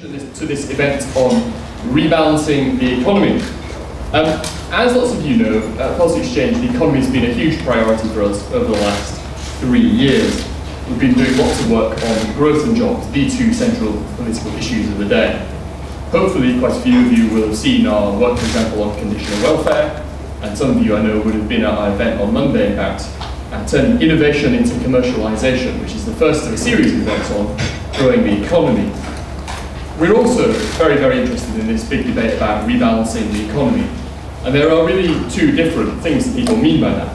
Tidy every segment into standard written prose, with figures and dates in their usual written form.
To this event on rebalancing the economy. As lots of you know, Policy Exchange, the economy has been a huge priority for us over the last 3 years. We've been doing lots of work on growth and jobs, the two central political issues of the day. Hopefully quite a few of you will have seen our work, for example, on conditional welfare, and some of you I know would have been at our event on Monday, in fact, turning innovation into commercialisation, which is the first of a series of events on growing the economy. We're also very, very interested in this big debate about rebalancing the economy. And there are really two different things that people mean by that,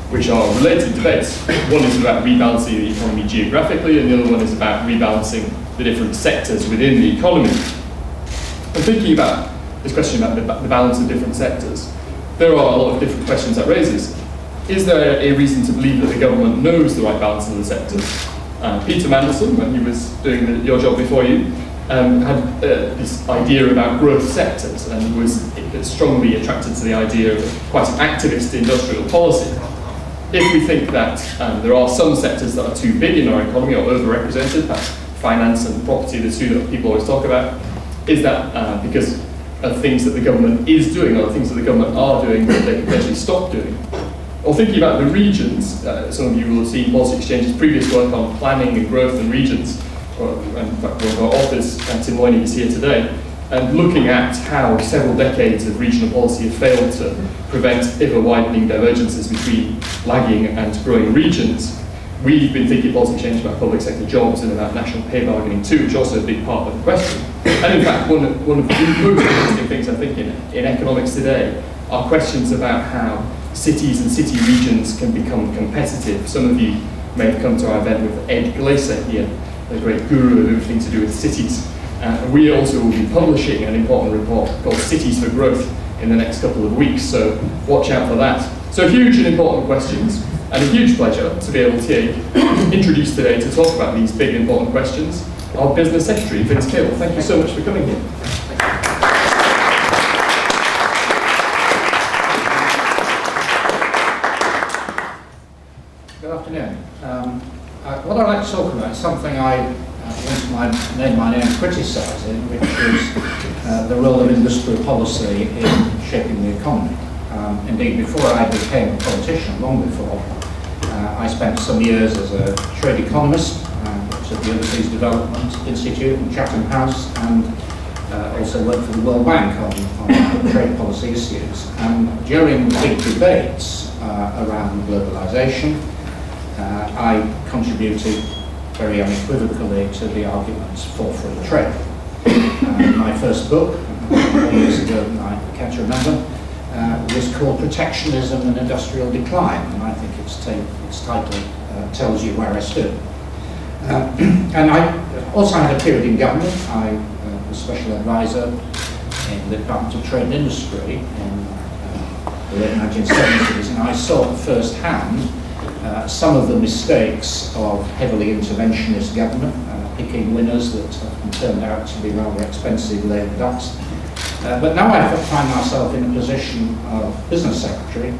which are related debates. One is about rebalancing the economy geographically, and the other one is about rebalancing the different sectors within the economy. And thinking about this question about the balance of different sectors, there are a lot of different questions that raises. Is there a reason to believe that the government knows the right balance of the sectors? Peter Mandelson, when he was doing your job before you, had this idea about growth sectors and was strongly attracted to the idea of quite an activist industrial policy. If we think that there are some sectors that are too big in our economy or overrepresented, perhaps finance and property, the two that people always talk about, is that because of things that the government is doing or things that the government are doing that they can potentially stop doing? Or thinking about the regions, some of you will have seen Policy Exchange's previous work on planning and growth and regions. In fact, one of our authors, Tim Moyney, is here today, and looking at how several decades of regional policy have failed to prevent ever-widening divergences between lagging and growing regions. We've been thinking Policy Exchange about public sector jobs and about national pay bargaining too, which is also a big part of the question. And in fact, one of the most interesting things I think in economics today are questions about how cities and city regions can become competitive. Some of you may have come to our event with Ed Glaser here, the great guru of everything to do with cities. We also will be publishing an important report called Cities for Growth in the next couple of weeks, so watch out for that. So huge and important questions, and a huge pleasure to be able to introduce today to talk about these big important questions our Business Secretary, Vince Cable. Thank you so much for coming here. Good afternoon. What I'd like to talk about is something I made my name criticising, which is the role of industrial policy in shaping the economy. Indeed, before I became a politician, long before, I spent some years as a trade economist at the Overseas Development Institute in Chatham House, and also worked for the World Bank on trade policy issues. And during the big debates around globalisation, I contributed very unequivocally to the arguments for free trade. My first book, 4 years ago, I can't remember, was called Protectionism and Industrial Decline, and I think its title tells you where I stood. And I also had a period in government. I was special advisor in the Department of Trade and Industry in the late 1970s, and I saw firsthand some of the mistakes of heavily interventionist government, picking winners that turned out to be rather expensive lame ducks. But now I find myself in a position of business secretary,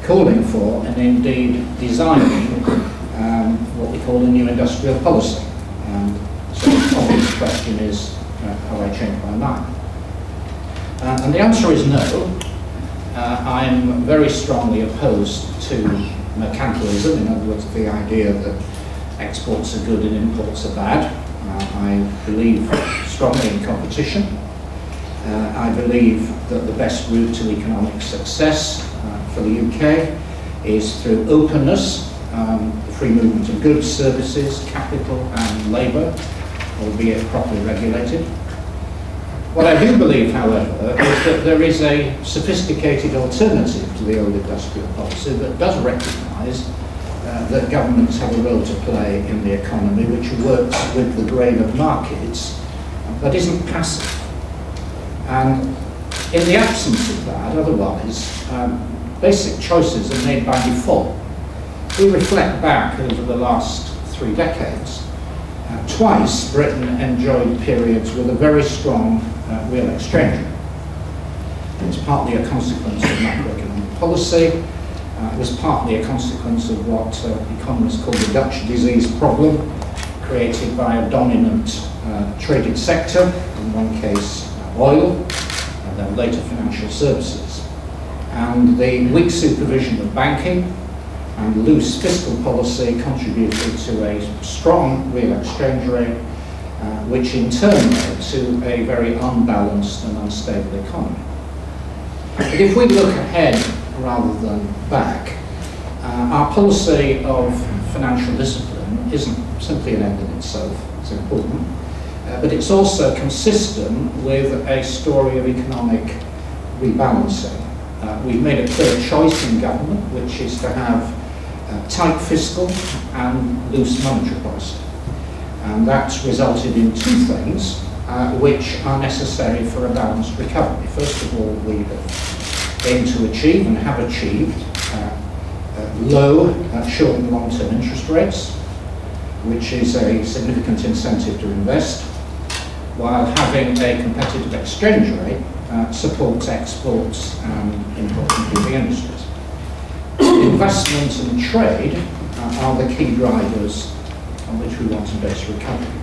calling for and indeed designing what we call a new industrial policy. And so the obvious question is, have I changed my mind? And the answer is no. I'm very strongly opposed to mercantilism, in other words, the idea that exports are good and imports are bad. I believe strongly in competition. I believe that the best route to economic success for the UK is through openness, the free movement of goods, services, capital and labour, albeit properly regulated. What I do believe, however, is that there is a sophisticated alternative to the old industrial policy that does recognise that governments have a role to play in the economy, which works with the grain of markets, but isn't passive. And in the absence of that, otherwise, basic choices are made by default. We reflect back over the last 3 decades. Twice, Britain enjoyed periods with a very strong real exchange. It's partly a consequence of macroeconomic policy. It was partly a consequence of what economists call the Dutch disease problem, created by a dominant traded sector, in one case oil, and then later financial services. And the weak supervision of banking and loose fiscal policy contributed to a strong real exchange rate, which in turn led to a very unbalanced and unstable economy. But if we look ahead rather than back, our policy of financial discipline isn't simply an end in itself, it's important, but it's also consistent with a story of economic rebalancing. We've made a clear choice in government, which is to have tight fiscal and loose monetary policy. And that's resulted in two things which are necessary for a balanced recovery. First of all, we have aimed to achieve and have achieved low short and long-term interest rates, which is a significant incentive to invest, while having a competitive exchange rate supports exports and import-computing industries. Investment and trade are the key drivers on which we want to base recovery.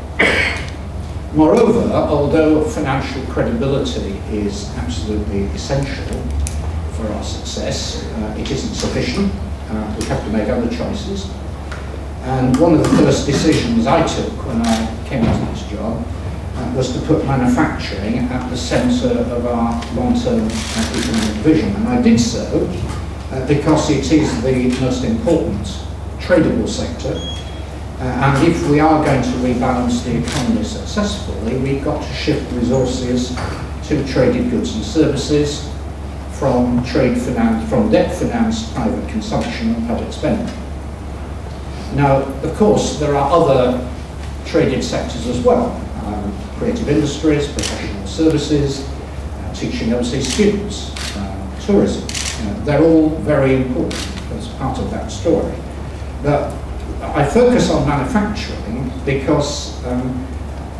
Moreover, although financial credibility is absolutely essential for our success, it isn't sufficient. We have to make other choices. And one of the first decisions I took when I came into this job was to put manufacturing at the centre of our long-term economic vision. And I did so because it is the most important tradable sector. And if we are going to rebalance the economy successfully, we've got to shift resources to traded goods and services from debt-financed private consumption and public spending. Now, of course, there are other traded sectors as well. Creative industries, professional services, teaching overseas students, tourism. They're all very important as part of that story. But I focus on manufacturing because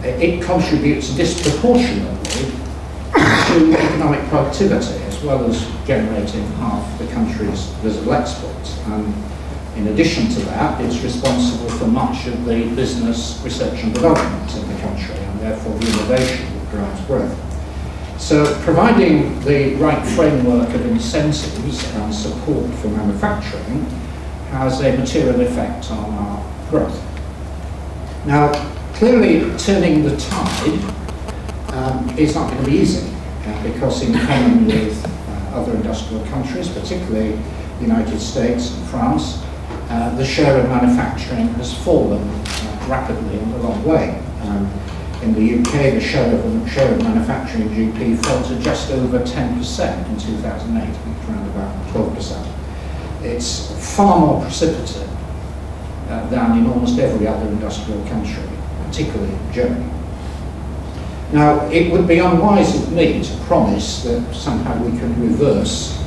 it contributes disproportionately to economic productivity, as well as generating half the country's visible exports. And in addition to that, it's responsible for much of the business, research and development in the country, and therefore the innovation that drives growth. So providing the right framework of incentives and support for manufacturing has a material effect on our growth. Now, clearly turning the tide is not going to be easy, because in common with other industrial countries, particularly the United States and France, the share of manufacturing has fallen rapidly and a long way. In the UK, the share of manufacturing GDP fell to just over 10% in 2008, I think around about 12%. It's far more precipitative than in almost every other industrial country, particularly Germany. Now, it would be unwise of me to promise that somehow we can reverse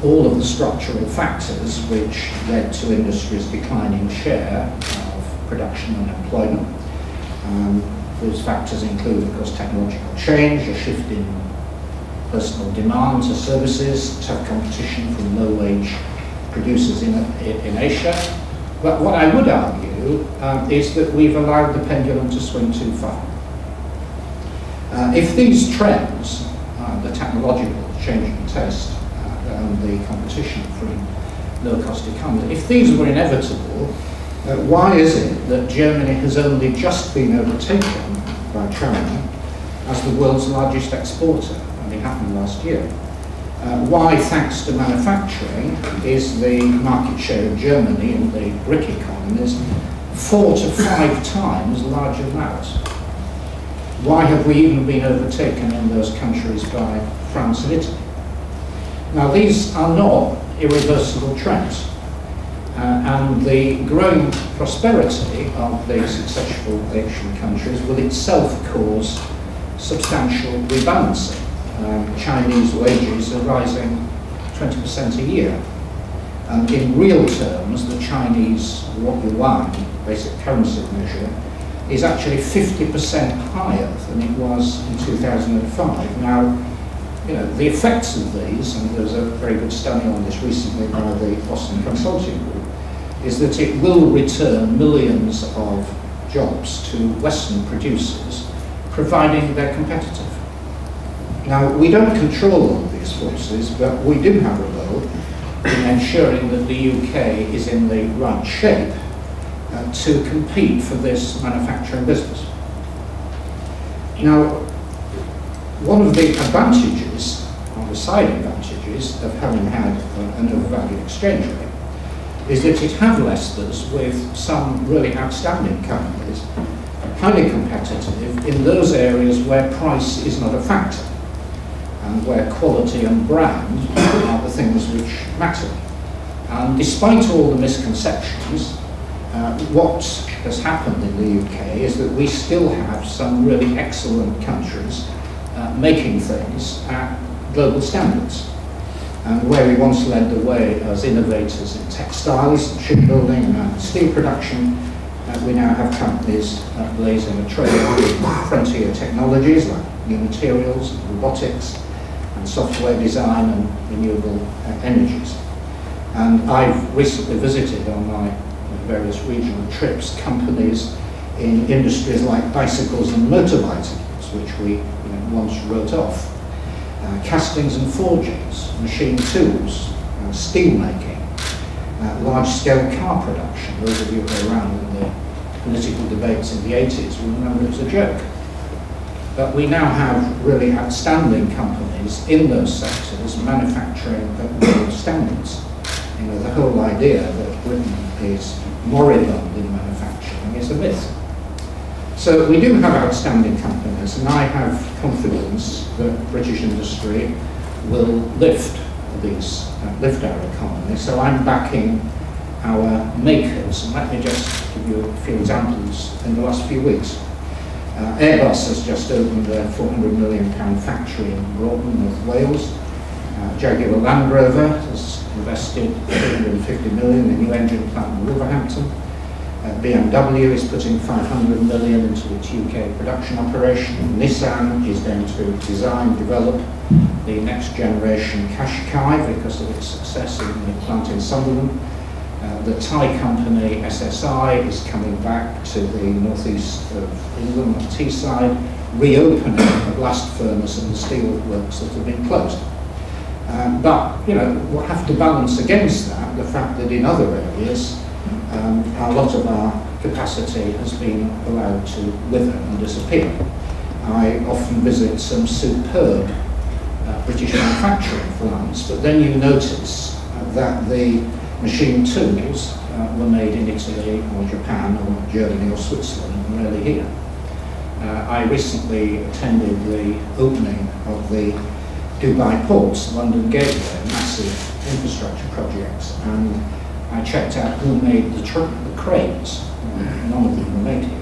all of the structural factors which led to industry's declining share of production and employment. Those factors include, of course, technological change, a shift in personal demand to services, tough competition from low-wage producers in Asia. But what I would argue is that we've allowed the pendulum to swing too far. If these trends, the technological change in taste and the competition from low-cost economies, if these were inevitable, why is it that Germany has only just been overtaken by China as the world's largest exporter? And it happened last year. Why, thanks to manufacturing, is the market share of Germany in the BRIC economies 4 to 5 times larger than ours? Why have we even been overtaken in those countries by France and Italy? Now, these are not irreversible trends. And the growing prosperity of the successful Asian countries will itself cause substantial rebalancing. Chinese wages are rising 20% a year. And in real terms, the Chinese yuan, basic currency measure, is actually 50% higher than it was in 2005. Now, you know, the effects of these, and there was a very good study on this recently by the Boston Consulting Group, is that it will return millions of jobs to Western producers providing they're competitive. Now, we don't control all of these forces, but we do have a role in ensuring that the UK is in the right shape to compete for this manufacturing business. Now, one of the advantages, or the side advantages, of having had an overvalued exchange rate is that it has left us with some really outstanding companies, highly competitive in those areas where price is not a factor, and where quality and brand are the things which matter. And despite all the misconceptions, what has happened in the UK is that we still have some really excellent countries making things at global standards. And where we once led the way as innovators in textiles, and shipbuilding and steel production, we now have companies blazing a trail with frontier technologies like new materials, and robotics, and software design and renewable energies. And I've recently visited on my various regional trips companies in industries like bicycles and motor bicycles, which we once wrote off, castings and forgings, machine tools, steel making, large-scale car production. Those of you who were around in the political debates in the 80s will remember it was a joke. But we now have really outstanding companies in those sectors manufacturing at world standards. The whole idea that Britain is moribund in manufacturing is a myth. So we do have outstanding companies, and I have confidence that British industry will lift our economy. So I'm backing our makers, and let me just give you a few examples in the last few weeks. Airbus has just opened a £400 million factory in Broughton, North Wales. Jaguar Land Rover has invested £350 million in a new engine plant in Wolverhampton. BMW is putting £500 million into its UK production operation. Nissan is going to design, develop the next generation Qashqai because of its success in the plant in Sunderland. The Thai company SSI is coming back to the northeast of England, on Teesside, reopening the blast furnace and the steel works that have been closed. But we'll have to balance against that the fact that in other areas a lot of our capacity has been allowed to wither and disappear. I often visit some superb British manufacturing plants, but then you notice that the machine tools were made in Italy or Japan or Germany or Switzerland and rarely here. I recently attended the opening of the Dubai Ports, London Gateway, massive infrastructure projects, and I checked out who made the cranes. None of them were made here.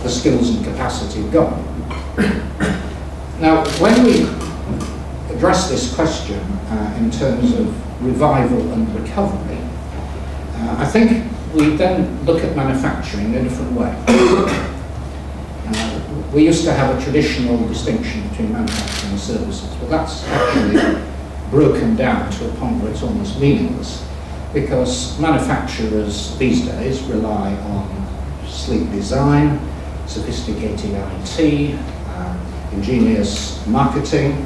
The skills and capacity are gone. Now, when we address this question in terms of revival and recovery, I think we then look at manufacturing in a different way. We used to have a traditional distinction between manufacturing and services, but that's actually broken down to a point where it's almost meaningless, because manufacturers these days rely on sleek design, sophisticated IT, ingenious marketing,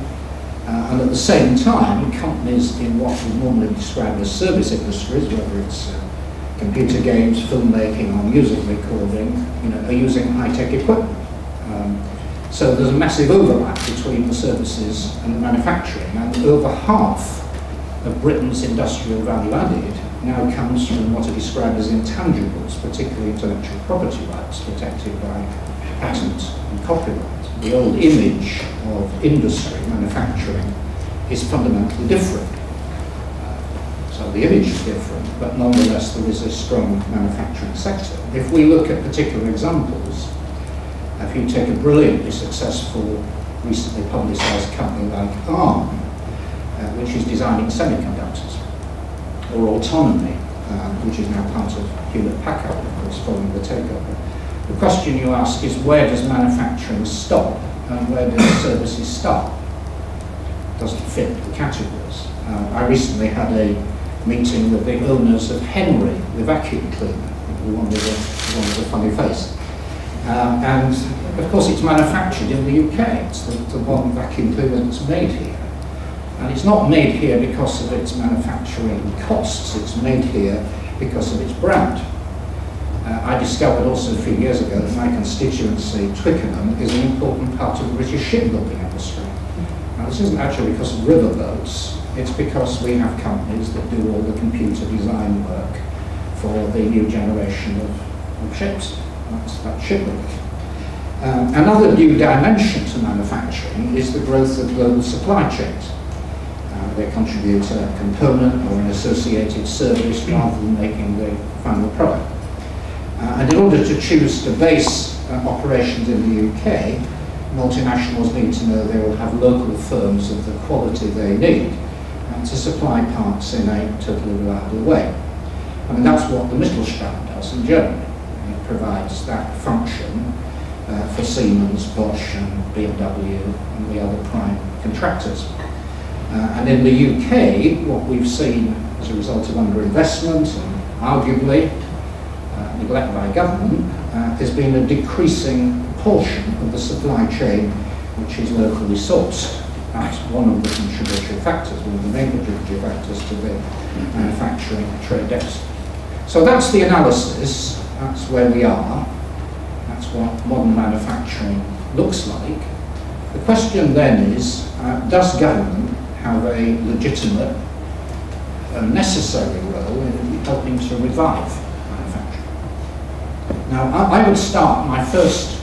and at the same time, companies in what we normally describe as service industries, whether it's computer games, filmmaking, or music recording, are using high-tech equipment. So there's a massive overlap between the services and the manufacturing, and over half of Britain's industrial value added now comes from what are described as intangibles, particularly intellectual property rights protected by patent and copyright. The old image of industry, manufacturing, is fundamentally different. So the image is different, but nonetheless there is a strong manufacturing sector. If we look at particular examples, if you take a brilliantly successful, recently publicised company like ARM, which is designing semiconductors, or autonomy, which is now part of Hewlett-Packard, of course, following the takeover. The question you ask is, where does manufacturing stop and where does services start? It doesn't fit the categories. I recently had a meeting with the owners of Henry, the vacuum cleaner, the one with a funny face. And of course it's manufactured in the UK. It's the one vacuum cleaner that's made here. And it's not made here because of its manufacturing costs, it's made here because of its brand. I discovered also a few years ago that my constituency, Twickenham, is an important part of the British shipbuilding industry. Now this isn't actually because of riverboats, it's because we have companies that do all the computer design work for the new generation of ships. That's shipbuilding. Another new dimension to manufacturing is the growth of global supply chains. They contribute a component or an associated service rather than making the final product. And in order to choose to base operations in the UK, multinationals need to know they will have local firms of the quality they need to supply parts in a totally reliable way. I mean, that's what the Mittelstand does in Germany. It provides that function for Siemens, Bosch and BMW and the other prime contractors. And in the UK, what we've seen as a result of underinvestment and arguably neglect by government has been a decreasing proportion of the supply chain which is locally sourced. That's one of the contributory factors, one of the main contributory factors to the manufacturing trade deficit. So that's the analysis, that's where we are, that's what modern manufacturing looks like. The question then is, does government have a legitimate and necessary role in helping to revive manufacturing? Now, I would start, my first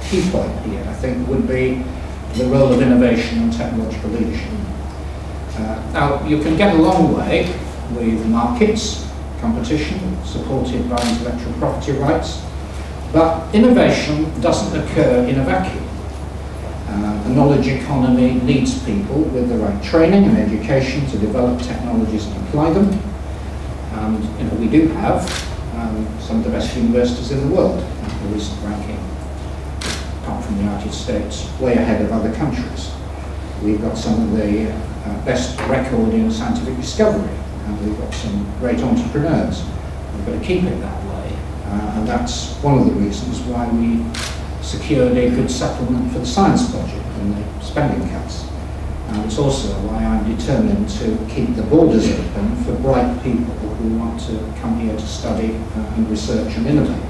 key point here, I think, would be the role of innovation and technological leadership. Now, you can get a long way with markets, competition, supported by intellectual property rights, but innovation doesn't occur in a vacuum. The knowledge economy needs people with the right training and education to develop technologies and apply them. And we do have some of the best universities in the world. The recent ranking, apart from the United States, way ahead of other countries. We've got some of the best record in scientific discovery, and we've got some great entrepreneurs. We've got to keep it that way, and that's one of the reasons why we secured a good supplement for the science budget and the spending cuts. And it's also why I'm determined to keep the borders open for bright people who want to come here to study and research and innovate.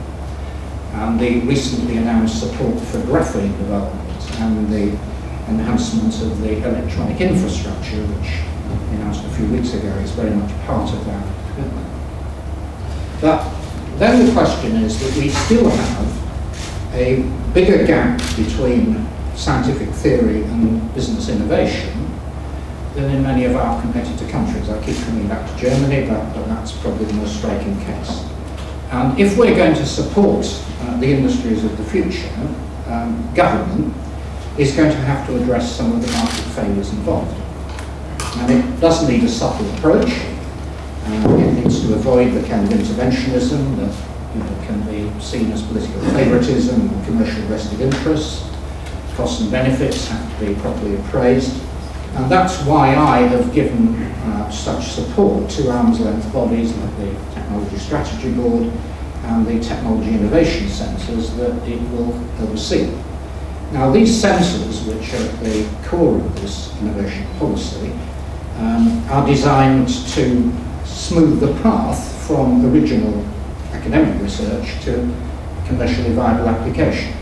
And the recently announced support for graphene development and the enhancement of the electronic infrastructure, which we announced a few weeks ago, is very much part of that commitment. But then the question is that we still have a bigger gap between scientific theory and business innovation than in many of our competitor countries. I keep coming back to Germany, but that's probably the most striking case. And if we're going to support the industries of the future, government is going to have to address some of the market failures involved. And it does need a subtle approach. It needs to avoid the kind of interventionism that can be seen as political favoritism and commercial vested interests. Costs and benefits have to be properly appraised. And that's why I have given such support to arm's length bodies like the Technology Strategy Board and the Technology Innovation Centres that it will oversee. Now these centres, which are at the core of this innovation policy, are designed to smooth the path from original academic research to commercially viable application.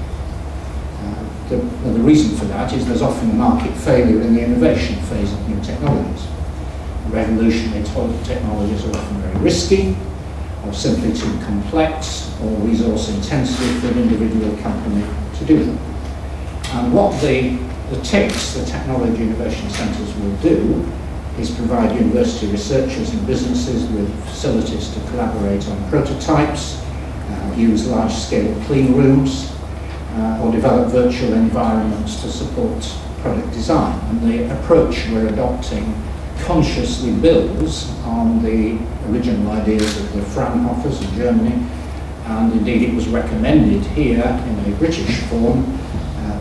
The reason for that is there's often a market failure in the innovation phase of new technologies. Revolutionary technologies are often very risky, or simply too complex, or resource intensive for an individual company to do them. And what the TICs, the Technology Innovation Centres, will do is provide university researchers and businesses with facilities to collaborate on prototypes, use large-scale clean rooms, or develop virtual environments to support product design. And the approach we're adopting consciously builds on the original ideas of the Fraunhofers in Germany, and indeed it was recommended here in a British form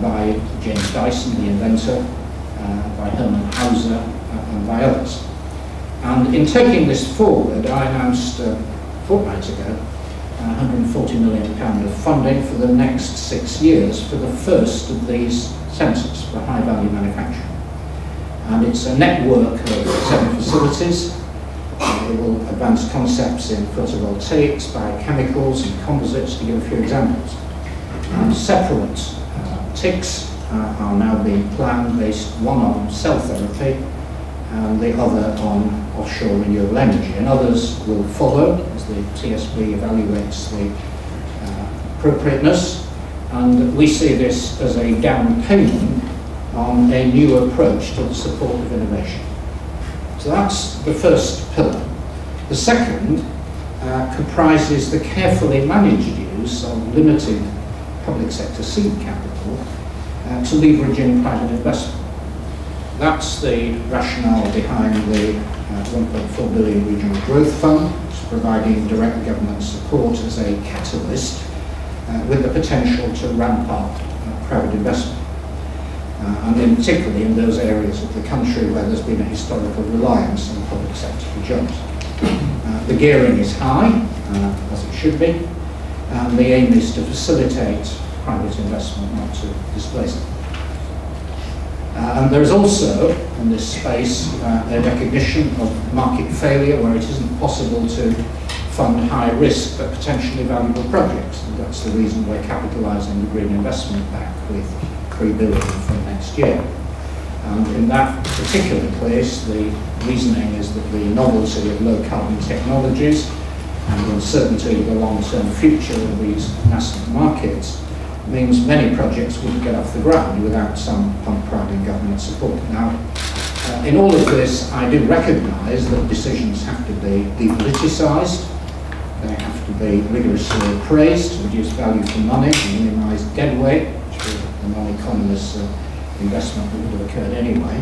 by James Dyson, the inventor, by Hermann Hauser, and by others. And in taking this forward, I announced a fortnight ago £140 million of funding for the next 6 years for the first of these centres for high-value manufacturing. And it's a network of 7 facilities. It will advance concepts in photovoltaics, biochemicals and composites, to give a few examples. And separate TICs are now being planned, based one on cell therapy and the other on offshore renewable energy. And others will follow as the TSB evaluates the appropriateness. And we see this as a down payment on a new approach to the support of innovation. So that's the first pillar. The second comprises the carefully managed use of limited public sector seed capital to leverage in private investment. That's the rationale behind the 1.4 billion Regional Growth Fund, which is providing direct government support as a catalyst with the potential to ramp up private investment. And particularly in those areas of the country where there's been a historical reliance on the public sector for jobs. The gearing is high, as it should be, and the aim is to facilitate private investment, not to displace it. And there is also, in this space, a recognition of market failure where it isn't possible to fund high-risk but potentially valuable projects. And that's the reason we're capitalising the Green Investment Bank with £3 billion from next year. And in that particular case, the reasoning is that the novelty of low-carbon technologies and the uncertainty of the long-term future of these nascent markets means many projects wouldn't get off the ground without some unproviding government support. Now, in all of this, I do recognise that decisions have to be depoliticised, they have to be rigorously appraised to reduce value for money and minimise deadweight, which is the non-economist's investment that would have occurred anyway.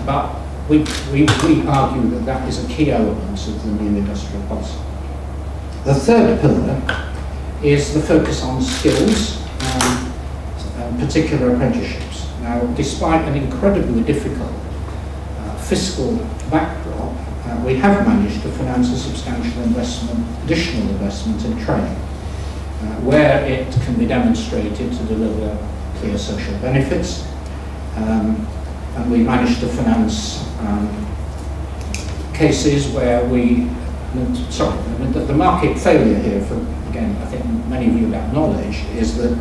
But we argue that that is a key element of the new industrial policy. The third pillar is the focus on skills, particular apprenticeships. Now, despite an incredibly difficult fiscal backdrop, we have managed to finance a substantial investment, additional investment in training, where it can be demonstrated to deliver clear social benefits. And we managed to finance cases where the market failure here, for, again, I think many of you acknowledge, is that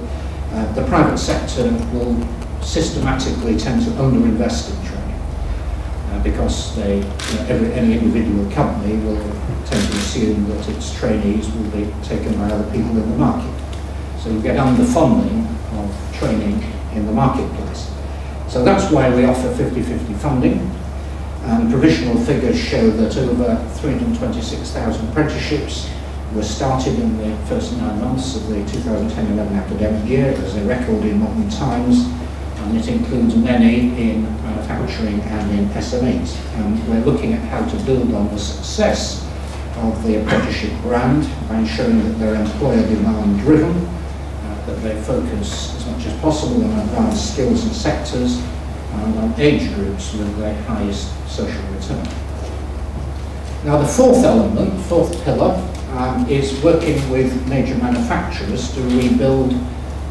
the private sector will systematically tend to underinvest in training because any individual company will tend to assume that its trainees will be taken by other people in the market. So you get underfunding of training in the marketplace. So that's why we offer 50-50 funding. And provisional figures show that over 326,000 apprenticeships were started in the first 9 months of the 2010-11 academic year. It was a record in modern times, and it includes many in manufacturing and in SMEs. And we're looking at how to build on the success of the apprenticeship brand by ensuring that they're employer demand driven, that they focus as much as possible on advanced skills and sectors, and on age groups with the highest social return. Now, the fourth element, the fourth pillar, is working with major manufacturers to rebuild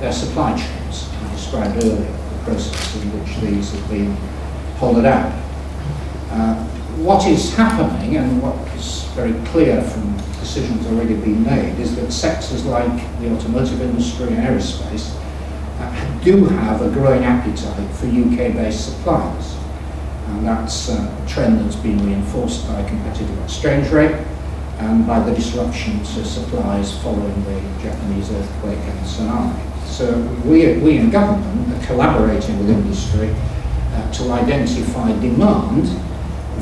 their supply chains. I described earlier the process in which these have been hollowed out. What is happening, and what is very clear from decisions already being made, is that sectors like the automotive industry and aerospace do have a growing appetite for UK-based suppliers. And that's a trend that's been reinforced by a competitive exchange rate and by the disruption to supplies following the Japanese earthquake and tsunami. So we in government are collaborating with industry to identify demand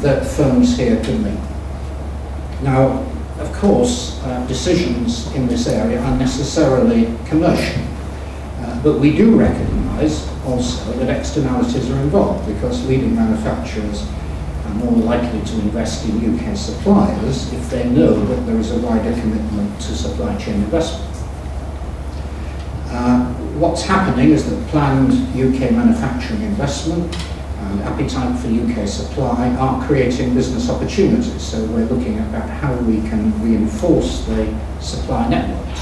that firms here can meet. Now, of course, decisions in this area are necessarily commercial, but we do recognise also that externalities are involved because leading manufacturers are more likely to invest in UK suppliers if they know that there is a wider commitment to supply chain investment. What's happening is that planned UK manufacturing investment and appetite for UK supply are creating business opportunities. So we're looking about how we can reinforce the supply networks.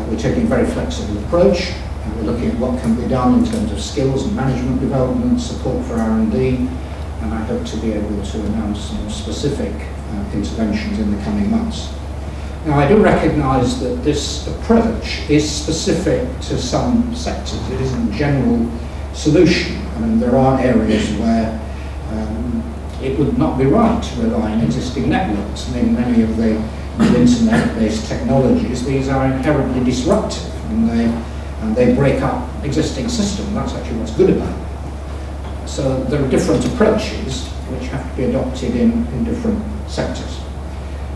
We're taking a very flexible approach. We're looking at what can be done in terms of skills and management development, support for R&D, and I hope to be able to announce some more specific interventions in the coming months. Now, I do recognise that this approach is specific to some sectors. It isn't a general solution. I mean, there are areas where it would not be right to rely on existing networks. I mean, many of the internet-based technologies, these are inherently disruptive, and they break up existing systems. That's actually what's good about it. So there are different approaches which have to be adopted in different sectors.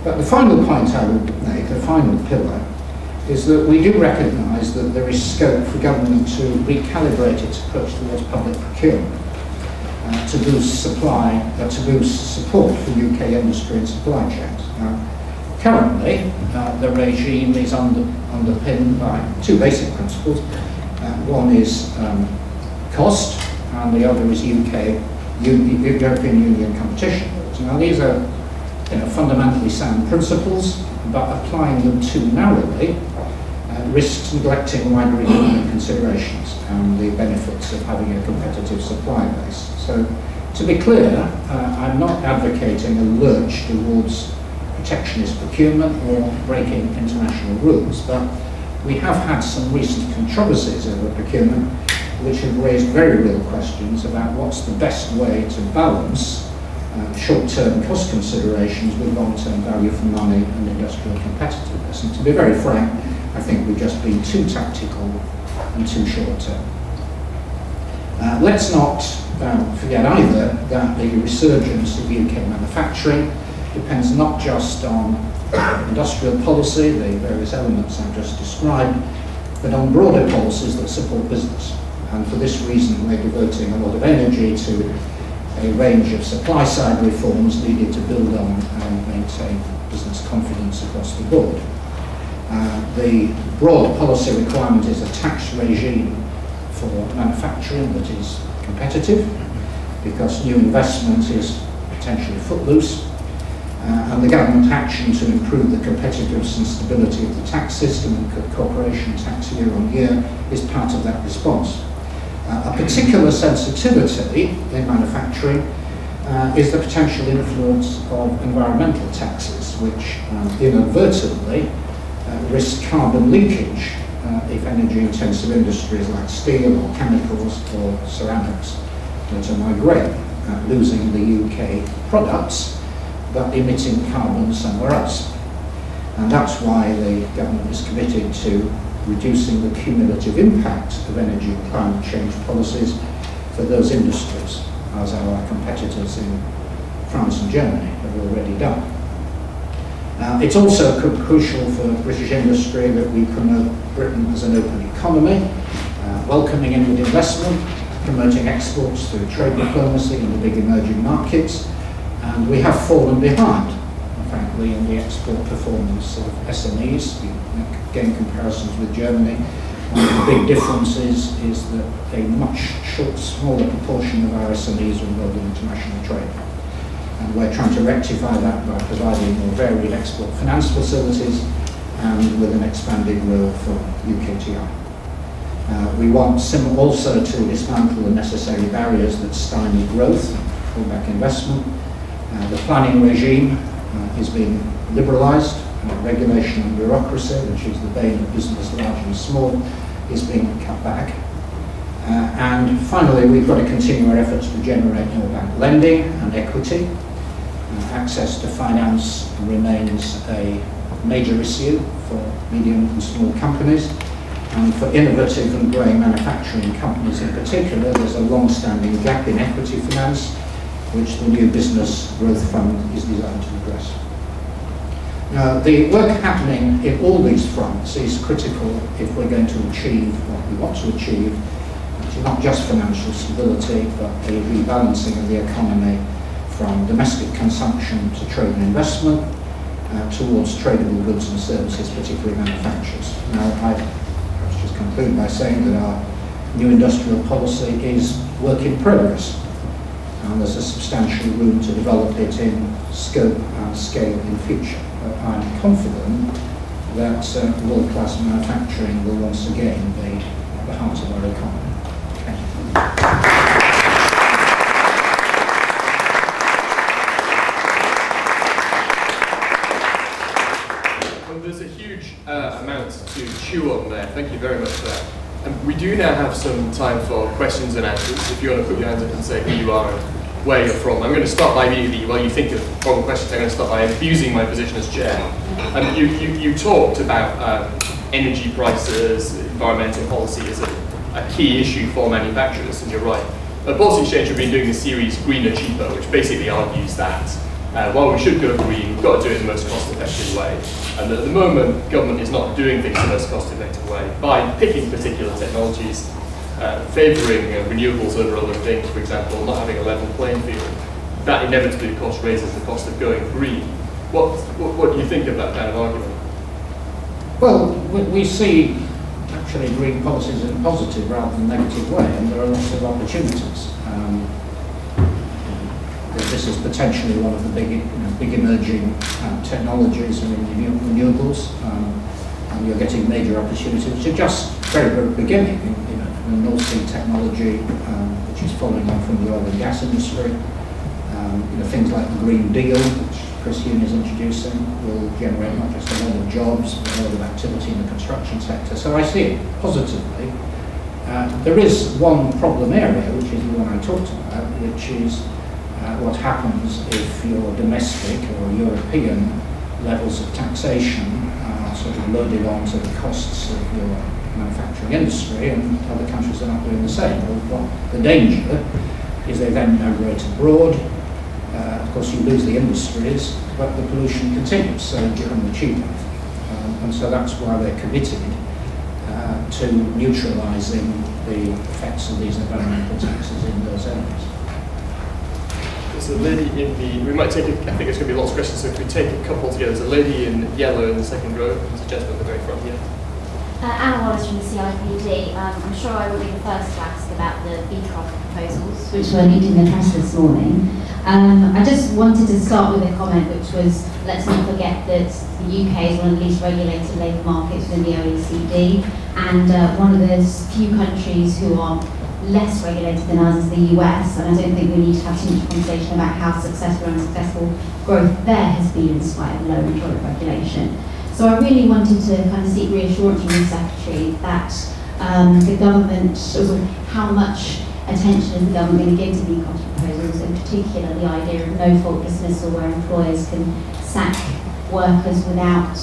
But the final point I would make, the final pillar, is that we do recognise that there is scope for government to recalibrate its approach towards public procurement to boost supply, to boost support for UK industry and supply chains. Currently, the regime is underpinned by two basic principles. One is cost, and the other is European Union competition rules. Now, these are fundamentally sound principles, but applying them too narrowly risks neglecting wider economic considerations and the benefits of having a competitive supply base. So, to be clear, I'm not advocating a lurch towards protectionist procurement or breaking international rules, but we have had some recent controversies over procurement which have raised very real questions about what's the best way to balance short-term cost considerations with long-term value for money and industrial competitiveness. And to be very frank, I think we've just been too tactical and too short-term. Let's not forget either that the resurgence of UK manufacturing depends not just on industrial policy, the various elements I've just described, but on broader policies that support business. And for this reason, we're devoting a lot of energy to a range of supply-side reforms needed to build on and maintain business confidence across the board. The broad policy requirement is a tax regime for manufacturing that is competitive, because new investment is potentially footloose, and the government action to improve the competitiveness and stability of the tax system and cut corporation tax year on year is part of that response. A particular sensitivity in manufacturing is the potential influence of environmental taxes, which inadvertently risk carbon leakage if energy-intensive industries like steel or chemicals or ceramics were to migrate, losing the UK products but emitting carbon somewhere else. And that's why the government is committed to reducing the cumulative impact of energy and climate change policies for those industries, as our competitors in France and Germany have already done. It's also crucial for British industry that we promote Britain as an open economy, welcoming inward investment, promoting exports through trade diplomacy in the big emerging markets, and we have fallen behind, frankly, in the export performance of SMEs. We again comparisons with Germany. One of the big differences is that a much smaller proportion of our SMEs are involved in international trade. And we're trying to rectify that by providing more varied export finance facilities and with an expanded role for UKTI. We want also to dismantle the necessary barriers that stymie growth and hold back investment. The planning regime is being liberalised. Regulation and bureaucracy, which is the bane of business large and small, is being cut back. And finally, we've got to continue our efforts to generate more bank lending and equity. Access to finance remains a major issue for medium and small companies. And for innovative and growing manufacturing companies in particular, there's a long-standing gap in equity finance, which the new Business Growth Fund is designed to address. Now, the work happening in all these fronts is critical if we're going to achieve what we want to achieve, which is not just financial stability, but a rebalancing of the economy from domestic consumption to trade and investment, towards tradable goods and services, particularly manufacturers. Now, I'd just conclude by saying that our new industrial policy is work in progress. and there's a substantial room to develop it in scope and scale in future. But I'm confident that world-class manufacturing will once again be at the heart of our economy. Thank you. There's a huge amount to chew on there. Thank you very much for that. And we do now have some time for questions and answers. If you want to put your hands up and say who you are and where you're from. I'm going to start by immediately, while you think of probable questions, I'm going to start by abusing my position as chair. You talked about energy prices, environmental policy as a key issue for manufacturers, and you're right. At Policy Exchange, we've been doing the series Greener, Cheaper, which basically argues that while we should go green, we've got to do it in the most cost-effective way. And at the moment, government is not doing things in the most cost-effective way by picking particular technologies, favouring renewables over other things, for example, not having a level playing field. That inevitably, of course, raises the cost of going green. What do you think of that kind of argument? Well, we see actually green policies in a positive rather than negative way, and there are lots of opportunities. This is potentially one of the big emerging technologies in renewables, and you're getting major opportunities, which are just very beginning. The North Sea technology, which is following on from the oil and gas industry. Things like the Green Deal, which Chris Huhne is introducing, will generate not just a lot of jobs, but a lot of activity in the construction sector. So I see it positively. There is one problem area, which is the one I talked about, which is what happens if your domestic or European levels of taxation are sort of loaded onto the costs of your manufacturing industry, and other countries are not doing the same. Well, the danger is they then migrate abroad. Of course, you lose the industries, but the pollution continues, so you become the cheaper. And so that's why they're committed to neutralising the effects of these environmental taxes in those areas. There's a lady in the, we might take, I think there's going to be lots of questions, so if we take a couple together. There's a lady in yellow in the second row, there's a gentleman at the very front here. Anna Wallace from the CIPD. I'm sure I will be the first to ask about the Beecroft proposals, which were leading the press this morning. I just wanted to start with a comment which was, let's not forget that the UK is one of the least regulated labour markets within the OECD, and one of those few countries who are less regulated than us is the US, and I don't think we need to have too much conversation about how successful and unsuccessful growth there has been in spite of low employment regulation. So I really wanted to kind of seek reassurance from the Secretary that the government, how much attention is the government going to give to Beecroft proposals, in particular the idea of no-fault dismissal where employers can sack workers without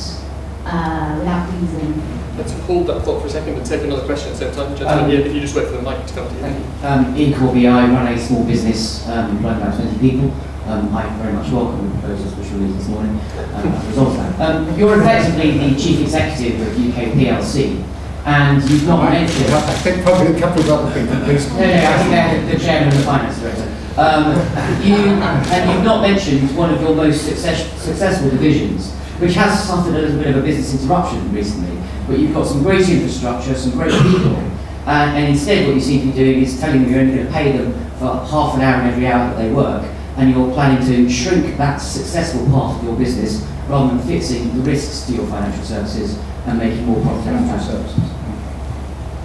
reason. Let's hold that thought for a second and take another question at the same time. Gentlemen, if you just wait for the mic to come to you. Ian Corby, I run a small business employing about 20 people. I very much welcome the proposals which were released this morning as a result of that. You're effectively the chief executive of UK PLC, and you've not mentioned... I think probably a couple of other people, please. No, I think they're the chairman and the finance director. And you've not mentioned one of your most successful divisions, which has suffered a little bit of a business interruption recently, but you've got some great infrastructure, some great people, and instead what you seem to be doing is telling them you're only going to pay them for half an hour in every hour that they work, and you're planning to shrink that successful part of your business rather than fixing the risks to your financial services and making more profit out of financial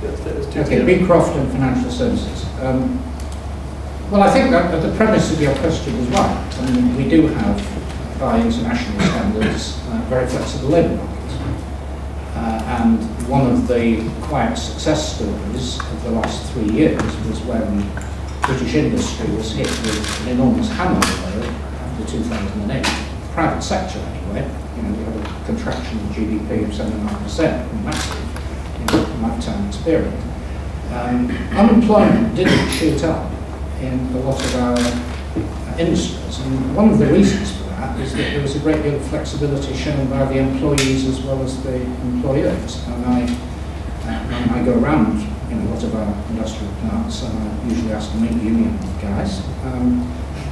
services. Okay, Beecroft and financial services. Well, I think that the premise of your question is right. I mean, we do have, by international standards, very flexible labour markets. And one of the quiet success stories of the last 3 years was when British industry was hit with an enormous hammer blow after 2008. Private sector, anyway. We had a contraction of GDP of 7.5%, massive in a lifetime experience. Unemployment didn't shoot up in a lot of our industries, and one of the reasons for that is that there was a great deal of flexibility shown by the employees as well as the employers. And I go around a lot of our industrial plants, and I usually ask to meet the union guys.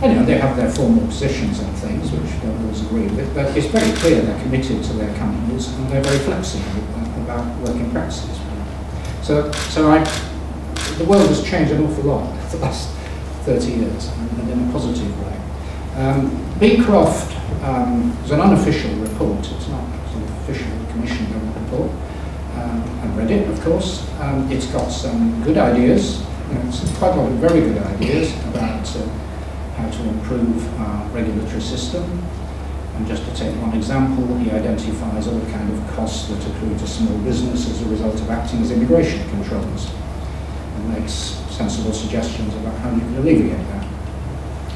They have their formal positions on things, which I don't always agree with, but it's very clear they're committed to their companies and they're very flexible about working practices. So the world has changed an awful lot the last 30 years, and in a positive way. Beecroft is an unofficial report. It's not sort of officially commissioned report. I've read it, of course. It's got some good ideas. It's quite a lot of very good ideas about how to improve our regulatory system. And just to take one example, he identifies all the kind of costs that accrue to small business as a result of acting as immigration controls, and makes sensible suggestions about how you can alleviate that.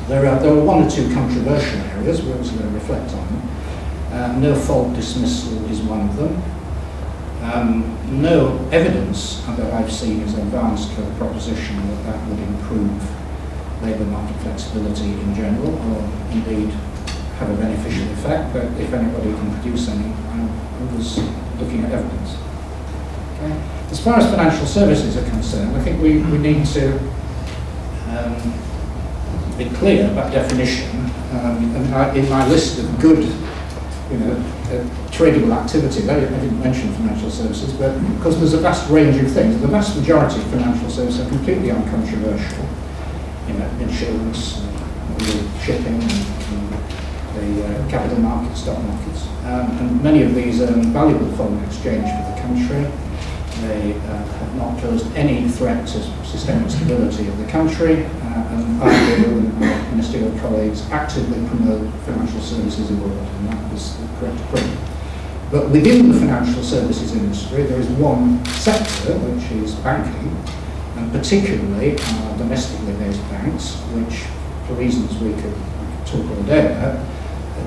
There are one or two controversial areas we're also going to reflect on. No fault dismissal is one of them. No evidence that I've seen is advanced for the proposition that that would improve labour market flexibility in general, or indeed have a beneficial effect, but if anybody can produce any, I'm always looking at evidence. Okay. As far as financial services are concerned, I think we need to be clear about definition. In my list of good, tradable activity, I didn't mention financial services, but because there's a vast range of things. The vast majority of financial services are completely uncontroversial. Insurance, shipping, the capital markets, stock markets. And many of these are valuable foreign exchange for the country. They have not posed any threat to systemic stability of the country, and I and my ministerial colleagues actively promote financial services abroad, and that is the correct approach. But within the financial services industry, there is one sector, which is banking, and particularly domestically based banks, which, for reasons we could talk all day about,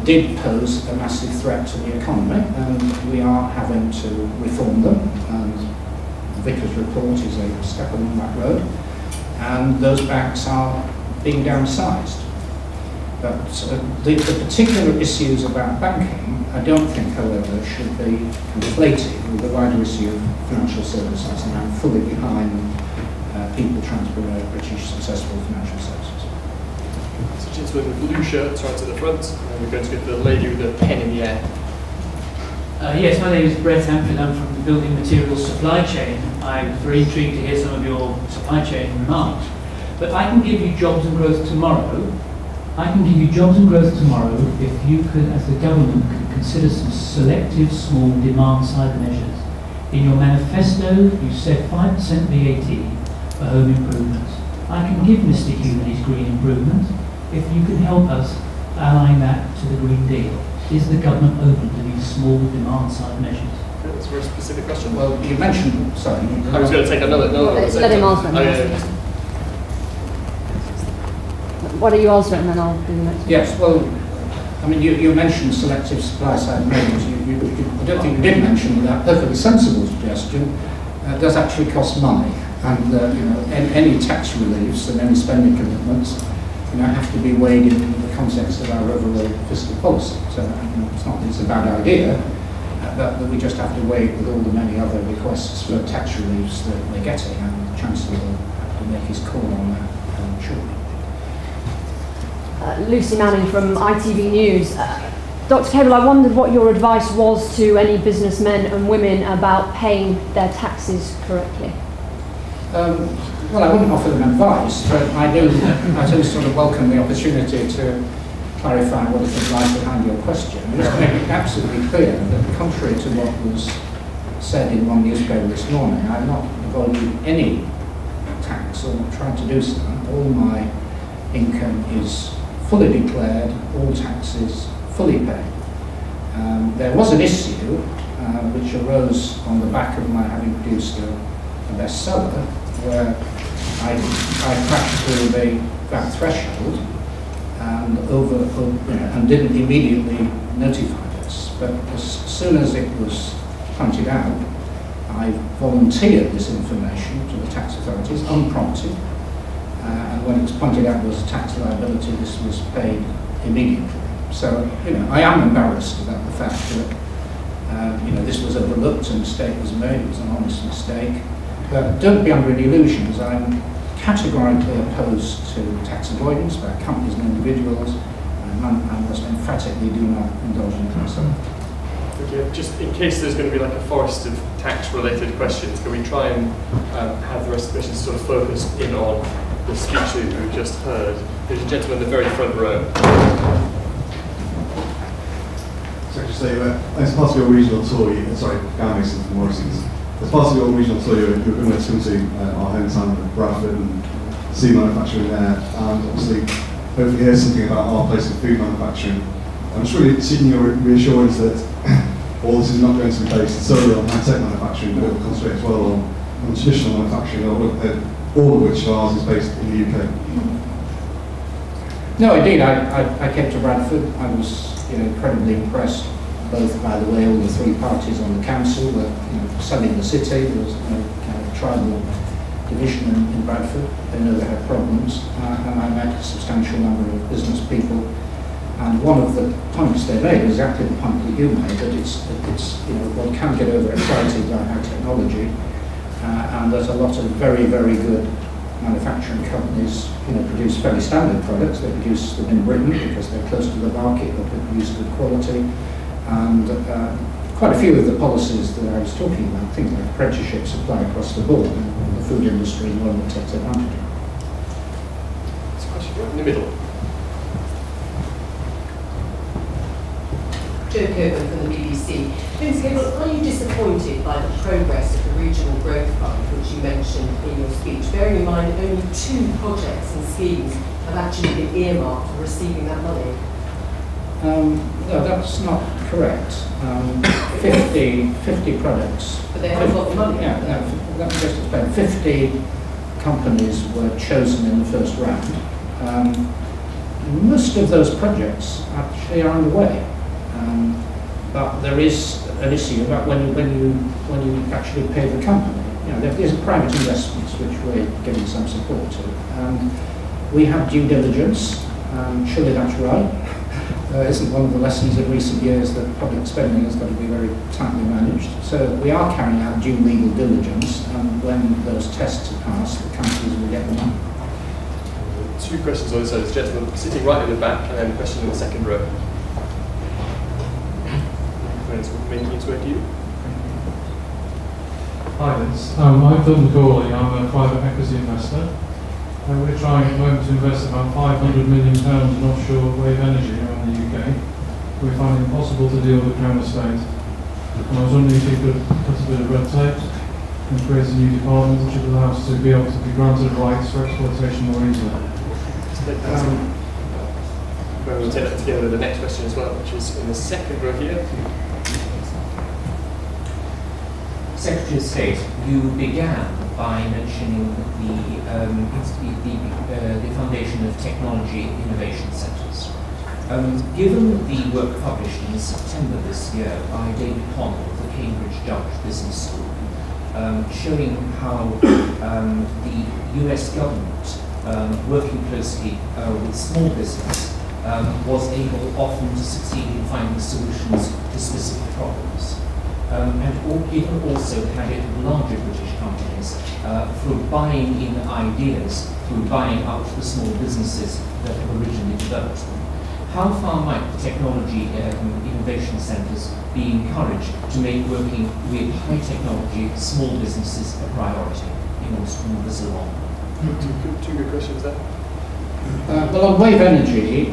did pose a massive threat to the economy, and we are having to reform them. And the Vickers report is a step along that road, and those banks are being downsized. But the particular issues about banking, I don't think, however, should be conflated with the wider issue of financial services, and I'm fully behind people trying to promote British successful financial services. So, gentlemen with blue shirts right to the front, and we're going to get the lady with the pen in the air. Yes, my name is Brett Amfield. I'm from the building materials supply chain. I'm very intrigued to hear some of your supply chain remarks. But I can give you jobs and growth tomorrow. I can give you jobs and growth tomorrow if you could, as the government, could consider some selective small demand-side measures. In your manifesto, you said 5% VAT for home improvements. I can give Mr. Hughley's green improvement if you can help us align that to the Green Deal. Is the government open to these small demand-side measures? Okay, that's a very specific question. Well, you mentioned, sorry. I was going to take another let him answer. Why don't you answer it and then I'll do the next one? Yes, well, I mean, you mentioned selective supply-side measures. I don't think you did mention that perfectly sensible suggestion does actually cost money. And any tax reliefs and any spending commitments have to be weighed in the context of our overall fiscal policy. So it's not that it's a bad idea, but we just have to weigh it with all the many other requests for tax reliefs that we're getting, and the Chancellor will have to make his call on that shortly. Lucy Manning from ITV News. Dr. Cable, I wondered what your advice was to any businessmen and women about paying their taxes correctly. Well, I wouldn't offer them advice, but I do sort of welcome the opportunity to clarify what lies behind your question. Just to make it absolutely clear that, contrary to what was said in one newspaper this morning, I'm not avoiding any tax or trying to do so. All my income is fully declared, all taxes fully paid. There was an issue which arose on the back of my having produced a bestseller, where I crashed through the VAT threshold and didn't immediately notify us. But as soon as it was pointed out, I volunteered this information to the tax authorities, unprompted. And when it was pointed out there was a tax liability, this was paid immediately. So, I am embarrassed about the fact that, this was overlooked, a mistake was made, it was an honest mistake. But don't be under any illusions. I'm categorically opposed to tax avoidance by companies and individuals, and I most emphatically do not indulge in it myself. Okay, just in case there's going to be like a forest of tax-related questions, can we try and have the rest of the questions sort of focused in on the speech that we've just heard. There's a gentleman in the very front row. So, as part of your regional tour, Guy Mason from Morrison's, as part of your regional tour, you're going to come to our hometown of Bradford and see manufacturing there, and obviously, hopefully hear something about our place in food manufacturing. I'm just really seeking your reassurance that all this is not going to be based solely on high-tech manufacturing, but it will concentrate as well on traditional manufacturing, all of which of ours is based in the UK. No, indeed, I came to Bradford. I was incredibly impressed both by the way all the three parties on the council were selling the city. There was kind of tribal division in Bradford. They know they had problems, and I met a substantial number of business people. And one of the points they made was exactly the point that you made, that it's one can get overexcited by high technology, and there's a lot of very, very good manufacturing companies produce fairly standard products. They produce them in Britain because they're close to the market, but they produce good quality. And quite a few of the policies that I was talking about, things like apprenticeships, apply across the board, and the food industry is one that takes advantage of. There's a question right in the middle. Jo Coburn from the BBC. Vince Cable, are you disappointed by the progress of the Regional Growth Fund, which you mentioned in your speech? Bearing in mind only 2 projects and schemes have actually been earmarked for receiving that money. No, that's not correct. 50 products. But they haven't got the money. Yeah, that was just explained. 50 companies were chosen in the first round. Most of those projects actually are underway. But there is an issue about when you actually pay the company. These are private investments which we're giving some support to. We have due diligence. Surely that's right. Isn't one of the lessons in recent years that public spending has got to be very tightly managed? So we are carrying out due legal diligence, and when those tests are passed, the companies will get the money. 2 questions on this side. There's a gentleman sitting right in the back, and then a question in the second row. Making its way to you. Hi Vince, I'm Phil McCauley, I'm a private equity investor. We're trying at the moment to invest about £500 million in offshore wave energy around the UK. We find it impossible to deal with Crown Estate. And I was wondering if you could cut a bit of red tape and create a new department which would allow us to be able to be granted rights for exploitation more easily. We'll take that together with the next question as well, which is in the second row here. Secretary of State, you began by mentioning the foundation of technology innovation centres. Given the work published in September this year by David Pond of the Cambridge Judge Business School, showing how the US government, working closely with small business, was able often to succeed in finding solutions to specific problems. And it also had it with larger British companies through buying in ideas, through buying out the small businesses that have originally developed them. How far might the technology innovation centres be encouraged to make working with high technology small businesses a priority in order to move us along? 2 good questions there. Well, on wave energy,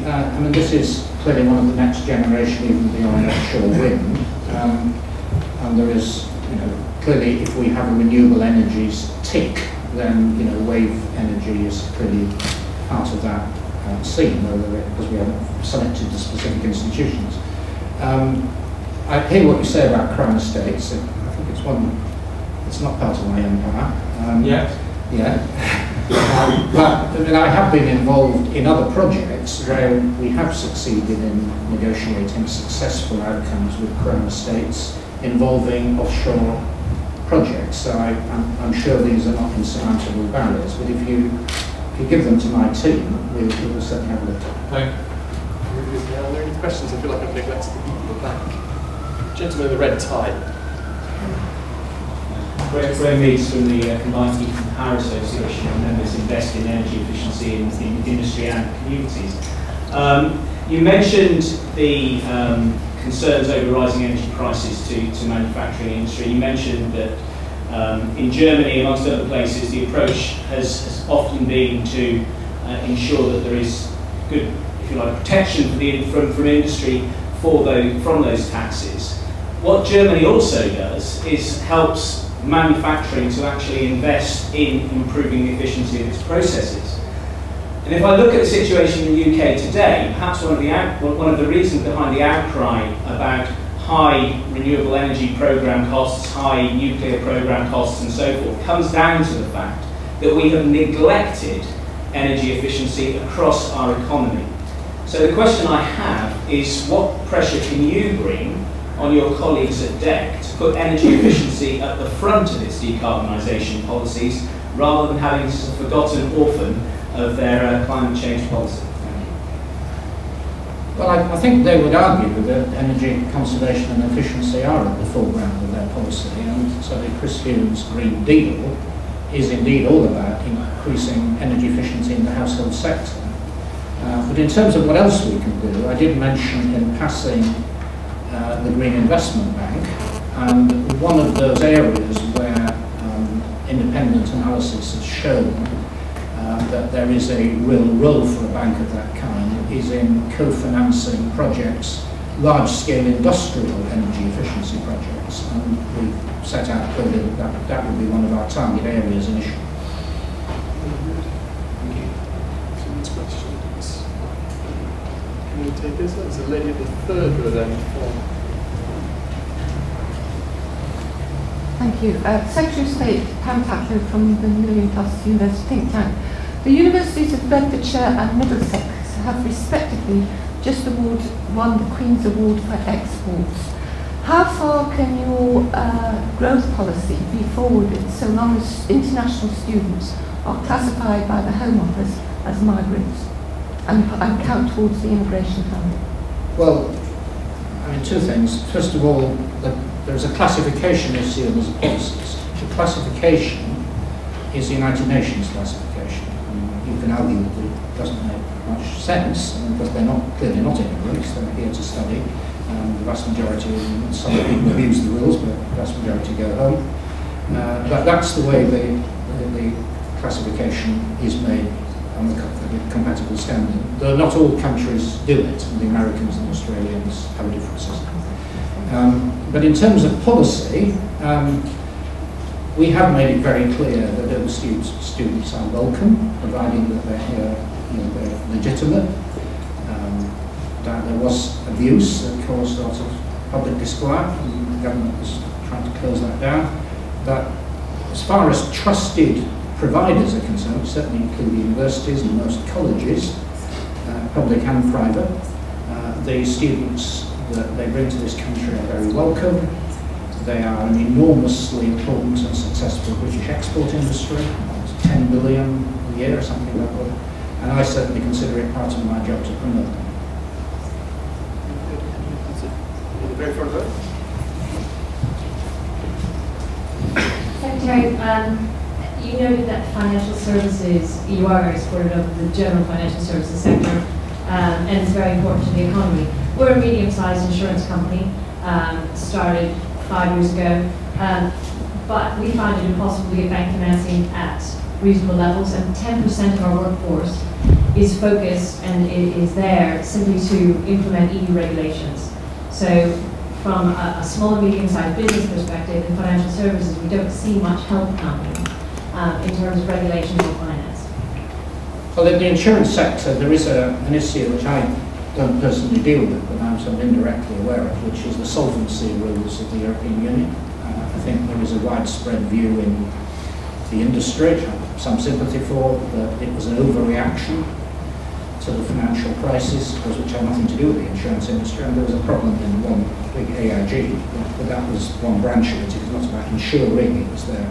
this is clearly one of the next generation, even beyond offshore wind. And there is, clearly, if we have a renewable energies tick, then wave energy is clearly part of that scene, because we haven't selected the specific institutions. I hear what you say about Crown Estates. I think it's not part of my empire. Yeah. But I have been involved in other projects where we have succeeded in negotiating successful outcomes with Crown Estates involving offshore projects. So I'm sure these are not insurmountable barriers, but if you give them to my team, we will certainly have a look at them. Thank you. Are there any questions? I feel like I've neglected the people in the back. Gentleman in the red tie. Graham Meads from the Combined Heat and Power Association, and members invest in energy efficiency in industry and communities. You mentioned the concerns over rising energy prices to manufacturing industry. You mentioned that In Germany, amongst other places, the approach has often been to ensure that there is good, if you like, protection from industry from those taxes. What Germany also does is helps manufacturing to actually invest in improving the efficiency of its processes. And if I look at the situation in the UK today, perhaps one of the reasons behind the outcry about high renewable energy programme costs, high nuclear programme costs and so forth, comes down to the fact that we have neglected energy efficiency across our economy. So the question I have is, what pressure can you bring on your colleagues at DEC to put energy efficiency at the front of its decarbonisation policies, rather than having this forgotten orphan of their climate change policy? Well, I think they would argue that energy conservation and efficiency are at the foreground of their policy, and so the Chris Hugh's Green Deal is indeed all about increasing energy efficiency in the household sector. But in terms of what else we can do, I did mention in passing the Green Investment Bank, and one of those areas where independent analysis has shown that there is a real role for a bank of that kind is in co-financing projects, large-scale industrial energy efficiency projects, and we set out clearly that that would be one of our target areas initially. Thank you. So next questions. Can we take this? There's a lady at the third row then. Thank you. Secretary of State Pam Tackler from the Million Plus University think tank. The universities of Bedfordshire and Middlesex have respectively just won the Queen's Award for exports. How far can your growth policy be forwarded so long as international students are classified by the Home Office as migrants and count towards the immigration family? Well, I mean, two things. First of all, there's a classification issue and there's a policies. The classification is the United Nations classification. You can argue that it doesn't make much sense because they're clearly not immigrants, they're here to study. The vast majority, some people abuse the rules, but the vast majority go home. But that's the way the classification is made on the compatible standard. Though not all countries do it, and the Americans and Australians have a different system. But in terms of policy, we have made it very clear that overseas students are welcome, providing that they're here, they're legitimate. That there was abuse that caused a lot of public disquiet, and the government was trying to close that down. But as far as trusted providers are concerned, which certainly include the universities and most colleges, public and private, the students that they bring to this country are very welcome. They are an enormously important and successful British export industry, 10 billion a year or something like that, and I certainly consider it part of my job to promote them. Very front row. Secretary, you noted that financial services, you are very supportive of the general financial services sector, and it's very important to the economy. We're a medium-sized insurance company, started 5 years ago, but we find it impossible to get bank financing at reasonable levels, and 10% of our workforce is focused and it is there simply to implement EU regulations. So from a small and medium-sized business perspective in financial services, we don't see much help coming in terms of regulations or finance. Well, in the insurance sector, there is an issue which I don't personally deal with, but I'm sort of indirectly aware of, which is the solvency rules of the European Union. I think there is a widespread view in the industry, which I have some sympathy for, that it was an overreaction to the financial crisis, which had nothing to do with the insurance industry, and there was a problem in one big AIG, but that was one branch of it. It was not about insuring, it was their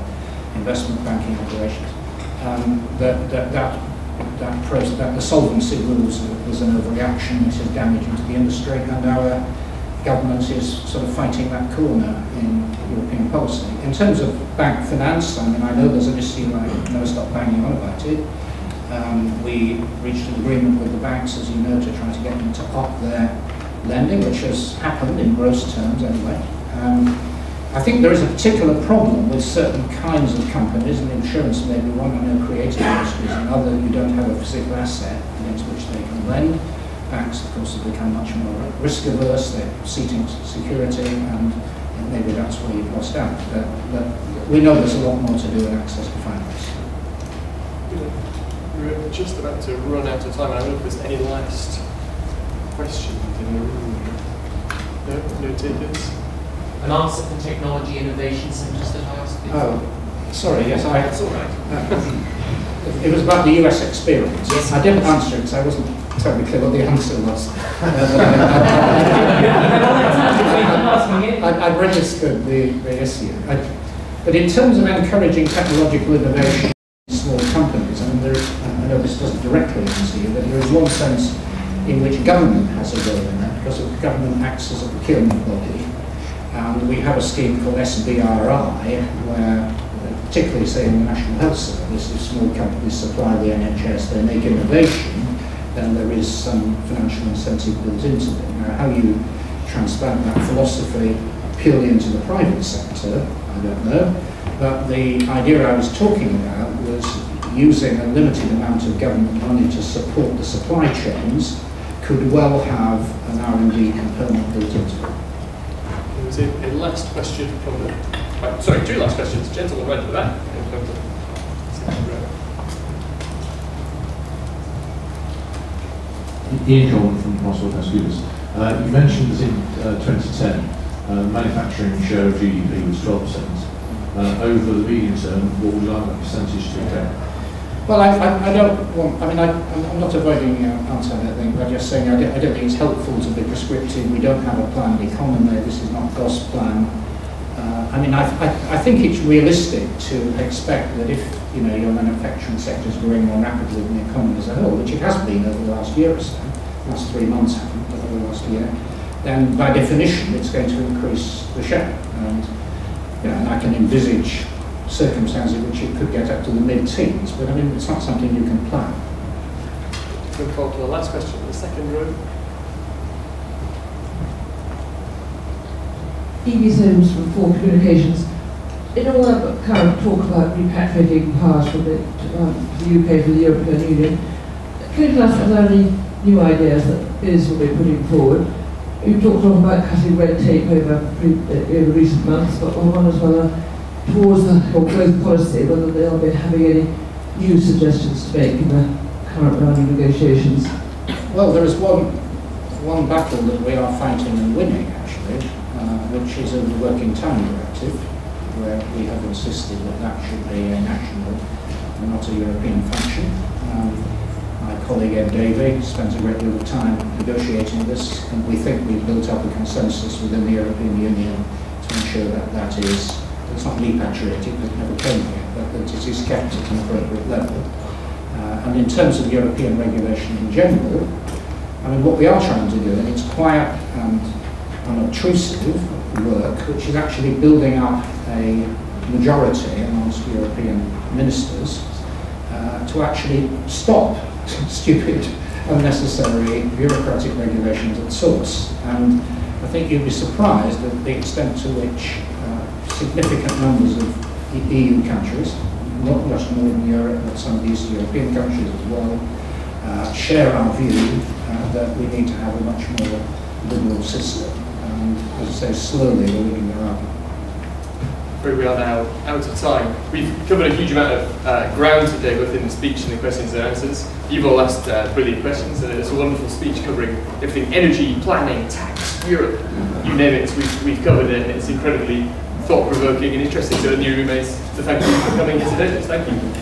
investment banking operations. That the solvency rules was an overreaction, which is damaging to the industry, and our government is sort of fighting that corner in European policy. In terms of bank finance, I mean, I know there's an issue, I never stop banging on about it. We reached an agreement with the banks, as you know, to try to get them to up their lending, which has happened in gross terms anyway. I think there is a particular problem with certain kinds of companies, and insurance may be one. I know creative industry is another. You don't have a physical asset against which they can lend. Banks, of course, have become much more risk averse. They're seeking security, and maybe that's where you've lost out. But we know there's a lot more to do with access to finance. We're just about to run out of time. I don't know if there's any last questions in the room. No takers? An answer for technology innovation centres that I asked before. Oh, sorry, yes, That's all right. It was about the US experience. Yes, I didn't answer it because I wasn't totally clear what the answer was. I'd registered the issue. But in terms of encouraging technological innovation in small companies, I mean, I know this doesn't directly answer you, but there is one sense in which government has a role in that, because the government acts as a procurement body. And we have a scheme called SBRI, where, particularly say in the National Health Service, if small companies supply the NHS, they make innovation, then there is some financial incentive built into it. Now, how you transplant that philosophy purely into the private sector, I don't know. But the idea I was talking about was using a limited amount of government money to support the supply chains could well have an R&D component built into it. There was a last question from the... sorry, two last questions. Gentleman right at the back. Ian Coleman from PricewaterhouseCoopers. You mentioned that in 2010, manufacturing share of GDP was 12%. Over the medium term, what would you like that percentage to be? Well, I don't want, I mean, I'm not avoiding answering that thing, but I'm just saying I don't think it's helpful to be prescriptive. We don't have a planned economy. This is not Goss plan. I mean, I think it's realistic to expect that if, you know, your manufacturing sector is growing more rapidly than the economy as a whole, which it has been over the last year or so, the last 3 months haven't, but over the last year, then by definition it's going to increase the share. And, you know, and I can envisage circumstances in which it could get up to the mid-teens, but I mean, it's not something you can plan. Looking forward to the last question, the second row. Evie Soames from Four Communications. In all our current talk about repatriating powers from the UK to the European Union, can you tell us if there are any new ideas that Biz will be putting forward? You talked a lot about cutting red tape over recent months, but I wonder as well towards the growth policy, whether they'll be having any new suggestions to make in the current round of negotiations. Well, there is one battle that we are fighting and winning, actually, which is in the Working Time Directive, where we have insisted that that should be a national and not a European function. My colleague Ed Davey spends a great deal of time negotiating this, and we think we've built up a consensus within the European Union to ensure that that is, it's not repatriated, it never came here, but that it is kept at an appropriate level. And in terms of European regulation in general, I mean, what we are trying to do, and it's quiet and unobtrusive work, which is actually building up a majority amongst European ministers to actually stop stupid, unnecessary bureaucratic regulations at source. And I think you'd be surprised at the extent to which significant numbers of EU countries, not just Northern Europe, but some of the Eastern European countries as well, share our view that we need to have a much more liberal system. And as I say, slowly we're winning their argument. We are now out of time. We've covered a huge amount of ground today, both in the speech and the questions and answers. You've all asked brilliant questions, and it's a wonderful speech covering everything: energy, planning, tax, Europe, you name it. We've covered it, and it's incredibly thought-provoking and interesting. So it only remains to thank you for coming here today. Thank you.